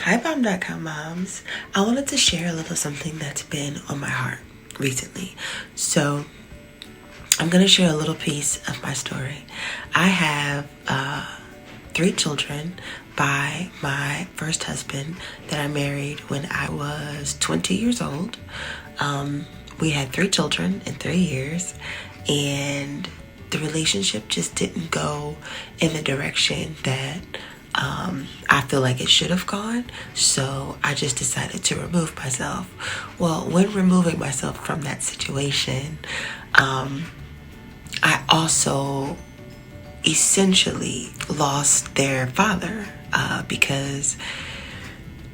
Hi, Bomb.com moms. I wanted to share a little something that's been on my heart recently. So, I'm going to share a little piece of my story. I have 3 children by my first husband that I married when I was 20 years old. We had 3 children in 3 years, and the relationship just didn't go in the direction that I feel like it should have gone. So I just decided to remove myself. Well, when removing myself from that situation, I also essentially lost their father because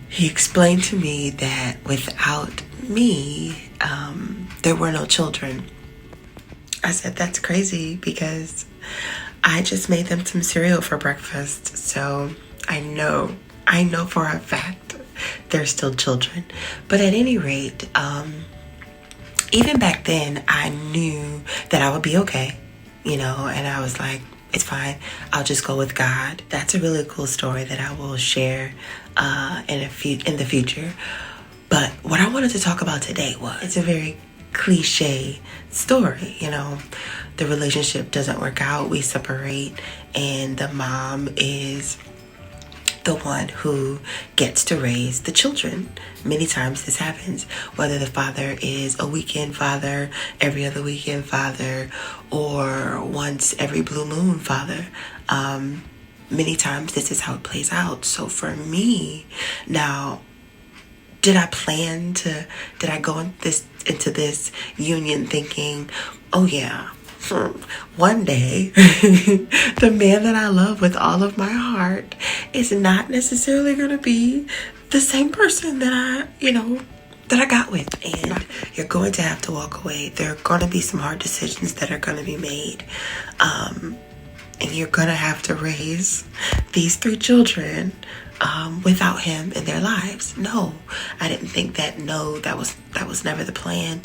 he explained to me that without me, there were no children. I said, that's crazy because I just made them some cereal for breakfast. So I know for a fact they're still children. But at any rate, even back then, I knew that I would be okay, and I was like, it's fine. I'll just go with God. That's a really cool story that I will share in the future. But what I wanted to talk about today it's a very cliche story. The relationship doesn't work out. We separate, and the mom is the one who gets to raise the children. Many times this happens, whether the father is a weekend father, every other weekend father, or once every blue moon father. Many times this is how it plays out. So for me, now, did I go into this union thinking, oh yeah, one day the man that I love with all of my heart is not necessarily going to be the same person that I got with, and you're going to have to walk away. There are going to be some hard decisions that are going to be made, and you're going to have to raise these 3 children without him in their lives. No, I didn't think that. No, that was never the plan.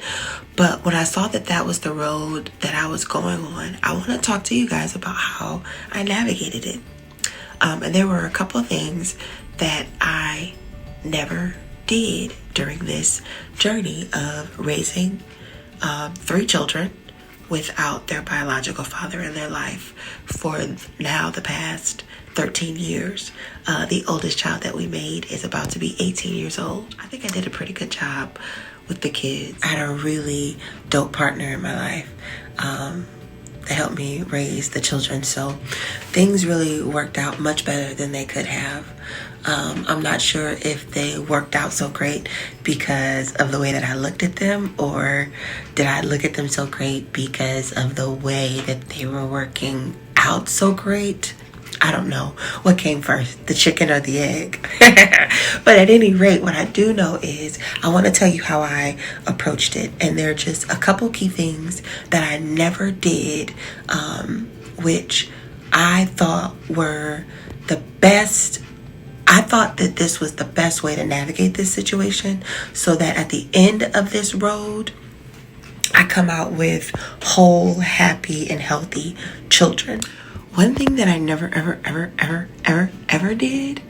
But when I saw that was the road that I was going on, I want to talk to you guys about how I navigated it. And there were a couple of things that I never did during this journey of raising 3 children without their biological father in their life for now the past 13 years. The oldest child that we made is about to be 18 years old. I think I did a pretty good job with the kids. I had a really dope partner in my life that helped me raise the children. So things really worked out much better than they could have. I'm not sure if they worked out so great because of the way that I looked at them, or did I look at them so great because of the way that they were working out so great? I don't know what came first, the chicken or the egg. But at any rate, what I do know is I want to tell you how I approached it. And there are just a couple key things that I never did, which I thought were the best. I thought that this was the best way to navigate this situation, so that at the end of this road, I come out with whole, happy, and healthy children. One thing that I never, ever did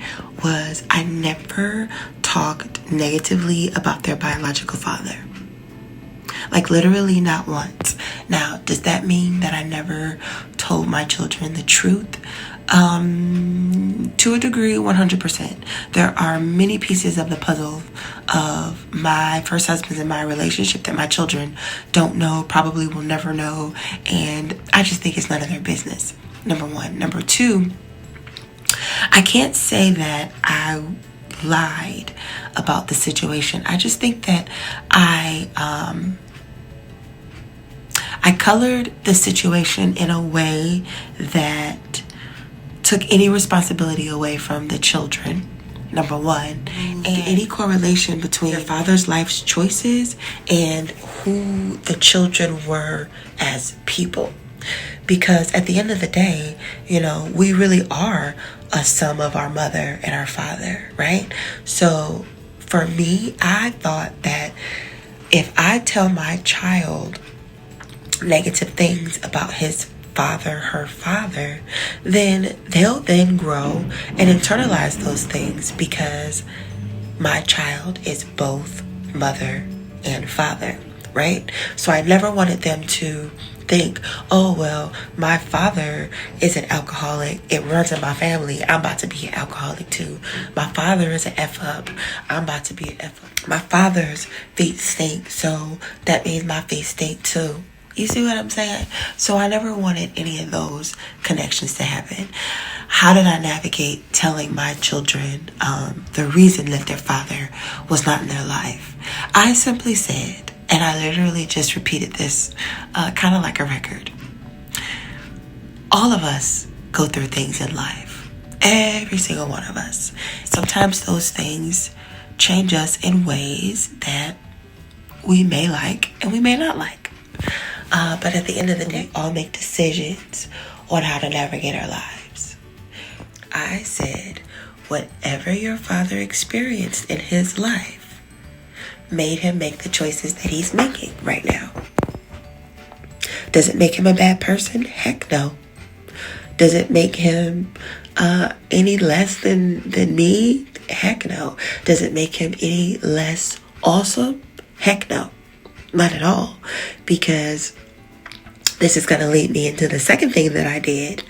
was I never talked negatively about their biological father. Like literally not once. Now, does that mean that I never told my children the truth? To a degree, 100%. There are many pieces of the puzzle of my first husband and my relationship that my children don't know, probably will never know, and I just think it's none of their business. Number 1. Number 2, I can't say that I lied about the situation. I just think that I colored the situation in a way that took any responsibility away from the children, number 1, and any correlation between their father's life's choices and who the children were as people. Because at the end of the day, we really are a sum of our mother and our father, right? So for me, I thought that if I tell my child negative things about his father her father, then they'll then grow and internalize those things because my child is both mother and father, right? So I never wanted them to think, oh, well, my father is an alcoholic. It runs in my family. I'm about to be an alcoholic too. My father is an F up. I'm about to be an F up. My father's feet stink, so that means my feet stink too. You see what I'm saying? So I never wanted any of those connections to happen. How did I navigate telling my children the reason that their father was not in their life? I simply said, and I literally just repeated this kind of like a record. All of us go through things in life. Every single one of us. Sometimes those things change us in ways that we may like and we may not like. But at the end of the day, we all make decisions on how to navigate our lives. I said, whatever your father experienced in his life made him make the choices that he's making right now. Does it make him a bad person? Heck no. Does it make him any less than me? Heck no. Does it make him any less awesome? Heck no. Not at all. Because this is going to lead me into the second thing that I did.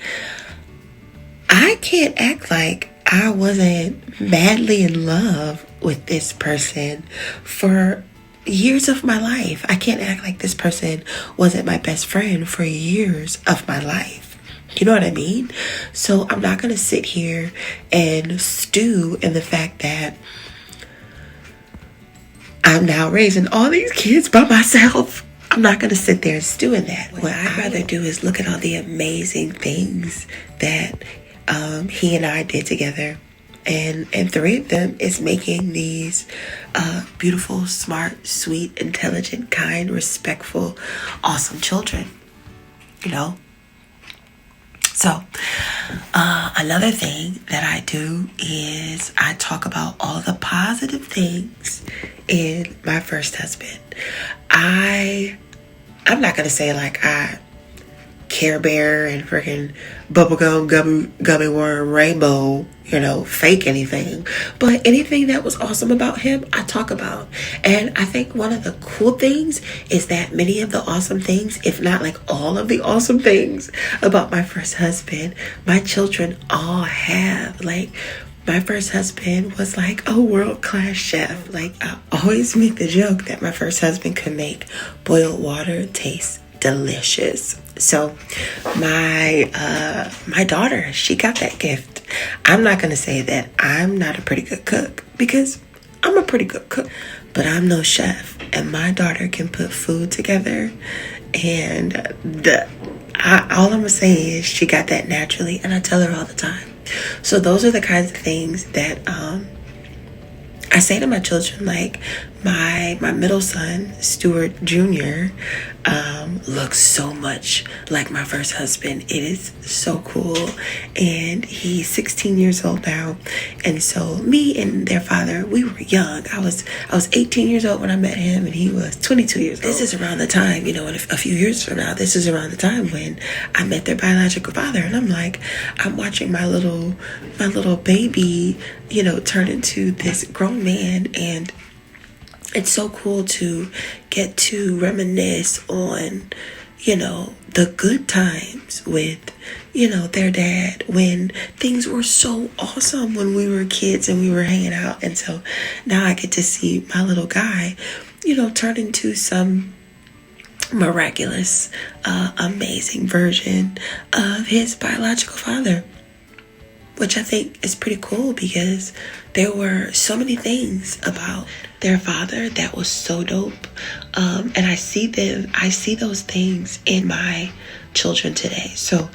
I can't act like I wasn't madly in love with this person for years of my life. I can't act like this person wasn't my best friend for years of my life. You know what I mean? So I'm not going to sit here and stew in the fact that I'm now raising all these kids by myself. I'm not going to sit there and stew in that. What I'd rather do is look at all the amazing things that he and I did together. And three of them is making these beautiful, smart, sweet, intelligent, kind, respectful, awesome children. You know? So, another thing that I do is I talk about all the positive things in my first husband. I'm not going to say like I Care Bear and freaking bubblegum gummy worm rainbow, fake anything. But anything that was awesome about him, I talk about. And I think one of the cool things is that many of the awesome things, if not like all of the awesome things about my first husband, my children all have. Like, my first husband was like a world-class chef. Like, I always make the joke that my first husband could make boiled water taste delicious. So my daughter, she got that gift. I'm not going to say that I'm not a pretty good cook, because I'm a pretty good cook, but I'm no chef. And my daughter can put food together, and all I'm going to say is she got that naturally, and I tell her all the time. So those are the kinds of things that I say to my children. Like my middle son, Stuart Jr., looks so much like my first husband. It is so cool. And he's 16 years old now. And so me and their father, we were young. I was 18 years old when I met him, and he was 22 years old. This is around the time, in a few years from now, this is around the time when I met their biological father. And I'm like, I'm watching my little baby, turn into this grown man. And it's so cool to get to reminisce on, the good times with, their dad, when things were so awesome when we were kids and we were hanging out. And so now I get to see my little guy, turn into some miraculous, amazing version of his biological father, which I think is pretty cool, because there were so many things about their father that was so dope. And I see those things in my children today. So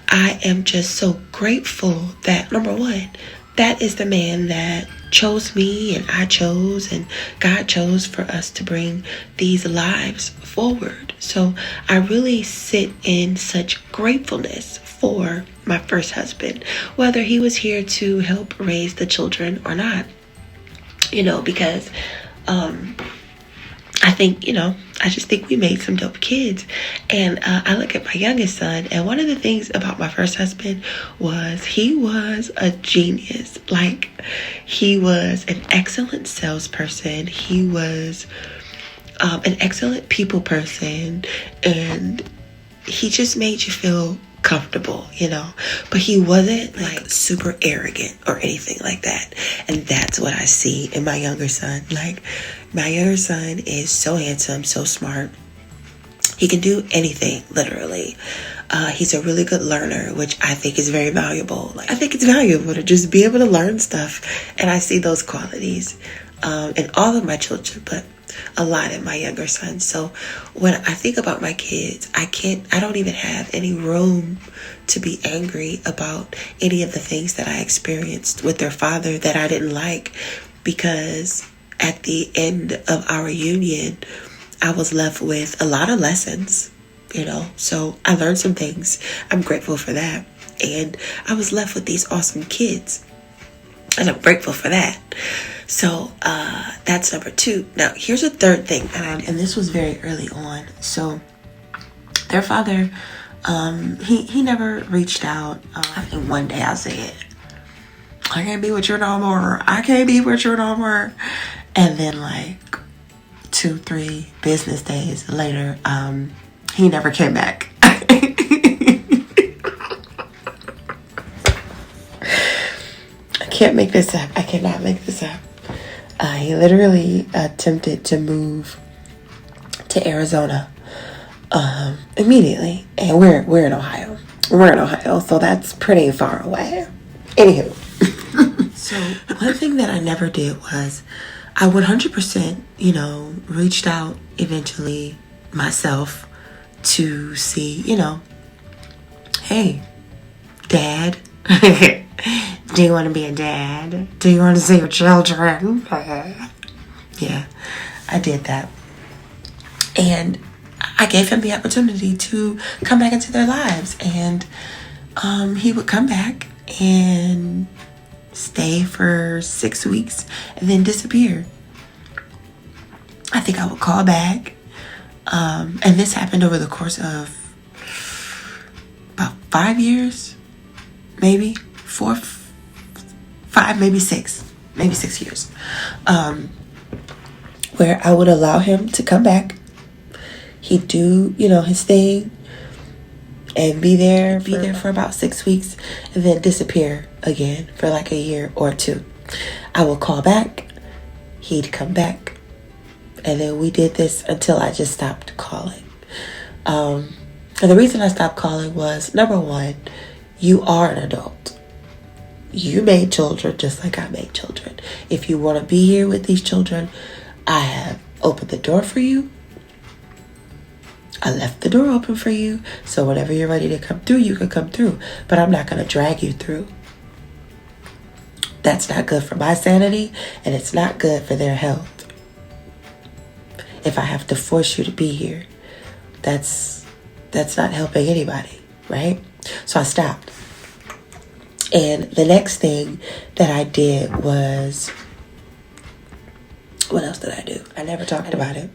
I am just so grateful that, number one, that is the man that chose me and I chose and God chose for us to bring these lives forward. So I really sit in such gratefulness for my first husband, whether he was here to help raise the children or not, because I I think, I just think we made some dope kids. And I look at my youngest son, and one of the things about my first husband was he was a genius. Like, he was an excellent salesperson. He was an excellent people person. And he just made you feel comfortable, but he wasn't like super arrogant or anything like that. And that's what I see in my younger son. Like, my younger son is so handsome, so smart. He can do anything, literally. He's a really good learner, which I think is very valuable. Like, I think it's valuable to just be able to learn stuff. And I see those qualities in all of my children, but a lot in my younger son. So when I think about my kids, I don't even have any room to be angry about any of the things that I experienced with their father that I didn't like, because at the end of our union, I was left with a lot of lessons, so I learned some things. I'm grateful for that. And I was left with these awesome kids, and I'm grateful for that. So that's number 2. Now, here's a third thing, and this was very early on. So their father, he never reached out. I think one day I said, I can't be with you no more. I can't be with you no more. And then like 2-3 business days later, he never came back. I can't make this up. I cannot make this up. He literally attempted to move to Arizona immediately, and we're in Ohio. We're in Ohio, so that's pretty far away. Anywho, so one thing that I never did was I 100%, reached out eventually myself to see, hey, Dad. Do you want to be a dad? Do you want to see your children? Yeah, I did that. And I gave him the opportunity to come back into their lives. And he would come back and stay for 6 weeks and then disappear. I think I would call back. And this happened over the course of about 5 years, maybe 4, 5, maybe 6 years, where I would allow him to come back. He'd do, his thing and be there for about 6 weeks and then disappear again for like a year or 2. I would call back, he'd come back, and then we did this until I just stopped calling. And the reason I stopped calling was, number 1, you are an adult. You made children just like I made children. If you want to be here with these children, I have opened the door for you. I left the door open for you. So whenever you're ready to come through, you can come through. But I'm not going to drag you through. That's not good for my sanity, and it's not good for their health. If I have to force you to be here, that's not helping anybody, right? So I stopped. And the next thing that I did was, what else did I do? I never talked about it.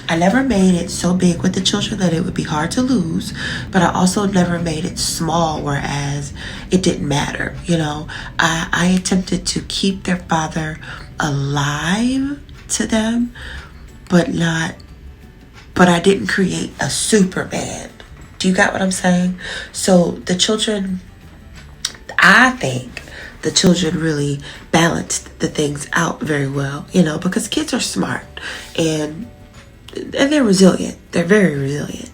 I never made it so big with the children that it would be hard to lose, but I also never made it small, whereas it didn't matter. I attempted to keep their father alive to them, but I didn't create a Superman. Do you got what I'm saying? So the children, I think the children really balanced the things out very well, because kids are smart and they're resilient. They're very resilient.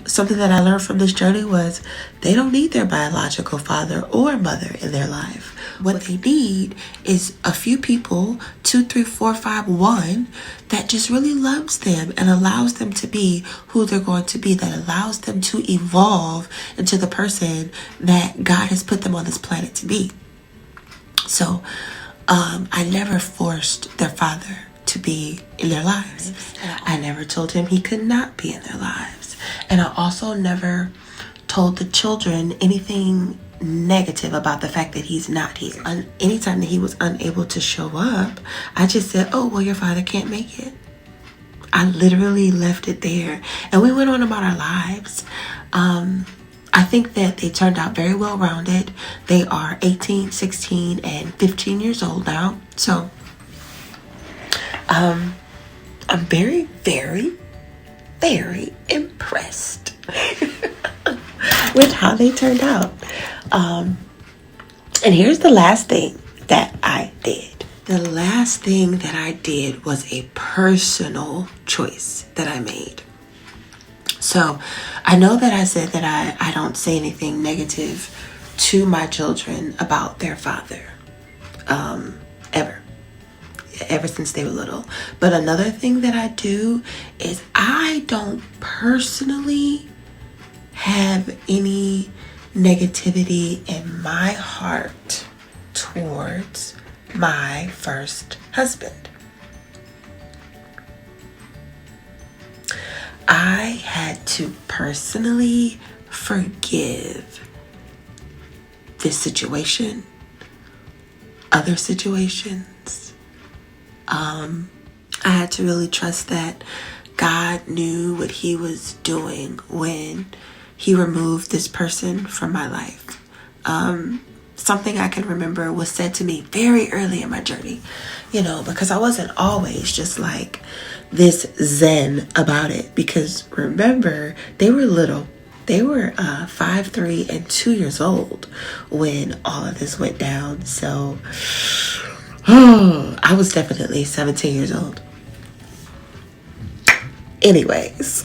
Something that I learned from this journey was they don't need their biological father or mother in their life. What they need is a few people, 2, 3, 4, 5, 1, that just really loves them and allows them to be who they're going to be, that allows them to evolve into the person that God has put them on this planet to be. So I never forced their father to be in their lives. I never told him he could not be in their lives. And I also never told the children anything negative about the fact that he's not here. Anytime that he was unable to show up, I just said, oh, well, your father can't make it. I literally left it there and we went on about our lives. I think that they turned out very well rounded. They are 18, 16, and 15 years old now. So I'm very, very, very impressed with how they turned out. And here's the last thing that I did. The last thing that I did was a personal choice that I made. So I know that I said that I don't say anything negative to my children about their father, ever since they were little. But another thing that I do is I don't personally have any negativity in my heart towards my first husband. I had to personally forgive this situation, other situations. I had to really trust that God knew what he was doing when he removed this person from my life. Something I can remember was said to me very early in my journey, because I wasn't always just like this zen about it. Because remember, they were little. They were 5, 3, and 2 years old when all of this went down. So I was definitely 17 years old. Anyways,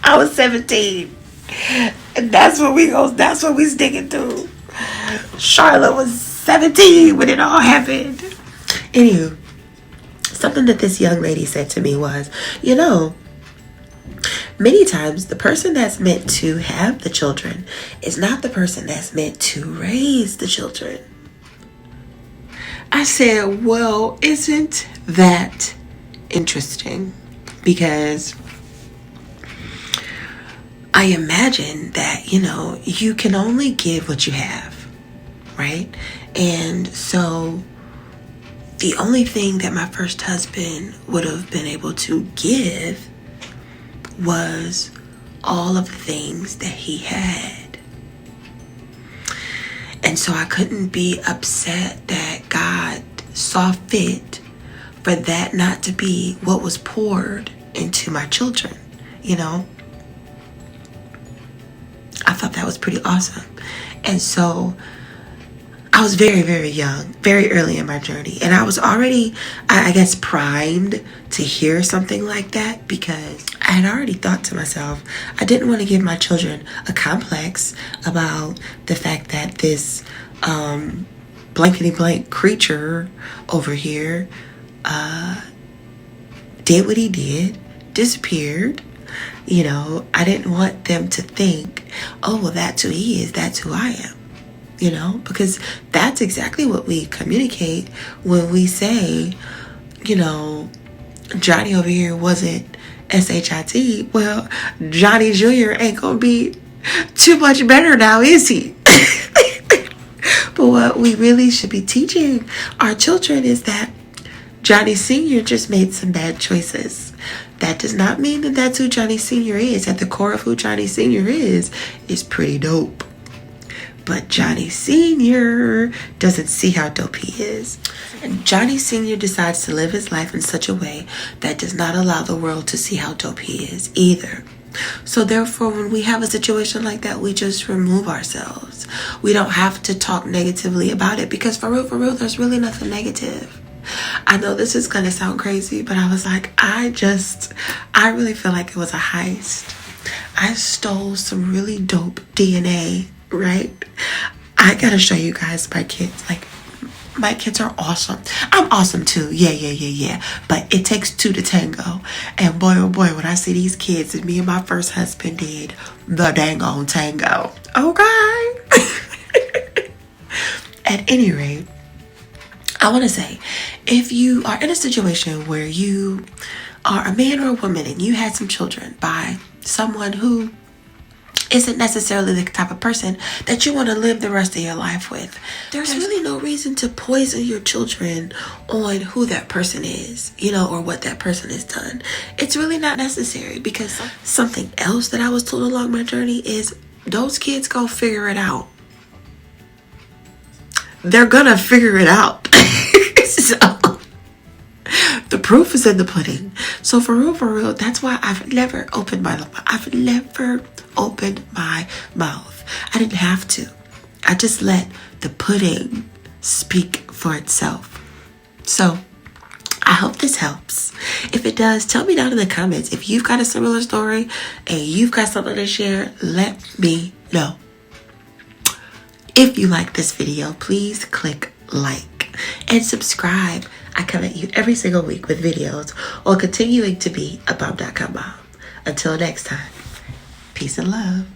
I was 17. And that's what we sticking to. Charlotte was 17 when it all happened. Anywho, something that this young lady said to me was, many times the person that's meant to have the children is not the person that's meant to raise the children. I said, well, isn't that interesting? Because I imagine that, you can only give what you have, right? And so the only thing that my first husband would have been able to give was all of the things that he had. And so I couldn't be upset that God saw fit for that not to be what was poured into my children, I thought that was pretty awesome. And so I was very, very young, very early in my journey. And I was already, I guess, primed to hear something like that, because I had already thought to myself, I didn't want to give my children a complex about the fact that this blankety blank creature over here did what he did, disappeared. I didn't want them to think, oh, well, that's who he is, that's who I am, because that's exactly what we communicate when we say, Johnny over here wasn't SHIT. Well, Johnny Jr. ain't gonna be too much better now, is he? But what we really should be teaching our children is that Johnny Sr. just made some bad choices. That does not mean that that's who Johnny Sr. is. At the core of who Johnny Sr. is pretty dope. But Johnny Sr. doesn't see how dope he is. And Johnny Sr. decides to live his life in such a way that does not allow the world to see how dope he is either. So therefore, when we have a situation like that, we just remove ourselves. We don't have to talk negatively about it, because for real, there's really nothing negative. I know this is gonna sound crazy, but I was like, I really feel like it was a heist. I stole some really dope DNA, right? I gotta show you guys my kids. Like, my kids are awesome. I'm awesome too. Yeah. But it takes two to tango. And boy, oh boy, when I see these kids and me and my first husband did the dang on tango. Okay. At any rate, I want to say, if you are in a situation where you are a man or a woman and you had some children by someone who isn't necessarily the type of person that you want to live the rest of your life with. There's really no reason to poison your children on who that person is, or what that person has done. It's really not necessary, because something else that I was told along my journey is those kids go figure it out. They're gonna figure it out. So the proof is in the pudding. So for real, that's why I've never opened my mouth. I didn't have to. I just let the pudding speak for itself. So I hope this helps. If it does, tell me down in the comments. If you've got a similar story and you've got something to share, let me know. If you like this video, please click like and subscribe. I come at you every single week with videos on continuing to be a Bomb.com mom. Until next time, peace and love.